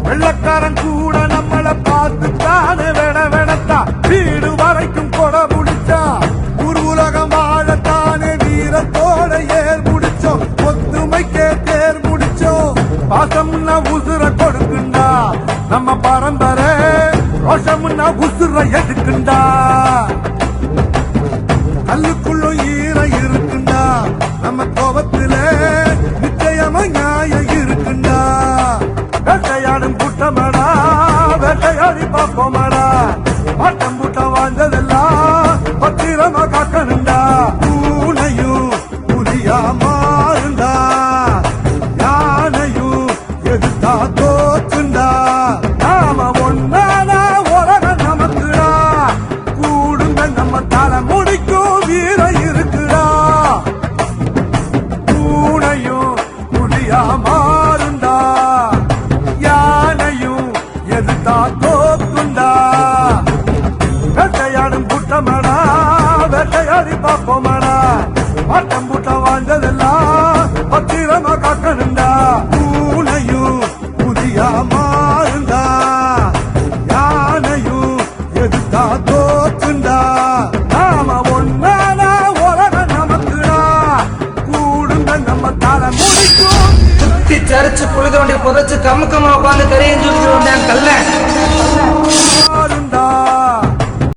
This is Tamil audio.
வெள்ளக்காரன் கூட நம்மள பார்த்துத்தானே வெடத்தா வீடு வரைக்கும் கொட முடிச்சா ஊர் உலகம் வாழத்தானே வீரத்தோட ஏர் முடிச்சோம் ஒத்துமைக்கே தேர் முடிச்சோம் பாசம்னா உசுர கொடுக்குண்டா நம்ம பரம்பரை ரோஷம்னா உசுர எதுக்குண்டா கல்லுக்குள்ள ஈரம் இருக்குண்டா நம்ம கோபத்தில நிச்சயமா நியாயம் இருக்குண்டா வேட்டையாடும் கூட்டமாடா வேட்டையாடி பார்ப்போமாடா ஆட்டம் கூட்டம் வாழ்ந்ததெல்லாம் பத்திரமா காக்கணுண்டா பூனையும் புலியா மாறுண்டா யானையும் எதிர்த்தா தோற்றுண்டா நாம ஒன்னானா உலகம் நமக்குடா கூடுங்க நம்ம தலை முடிக்கும் வீரம் இருக்குடா பூனையும் புலியா மாறுண்டா யானையும் எதிர்த்தா தோற்றுண்டா வேட்டையாடும் கூட்டமாடா வேட்டையாடி பார்ப்போமாடா ஆட்டம் கூட்டம் வாழ்ந்ததெல்லாம் பத்திரமா காக்கணுண்டா பூனையும் புதியா மாறுண்டா யானையும் எதிர்த்தா தோற்றுண்டா நாம ஒன்னானா உலகம் நமக்குடா கூடுங்க நம்ம தலை முடிக்கும் சுத்தி சரிச்சு புழுத வண்டி புதைச்சு கமுக்கமா உட்காந்து கரையும் சுட்டு கல்ல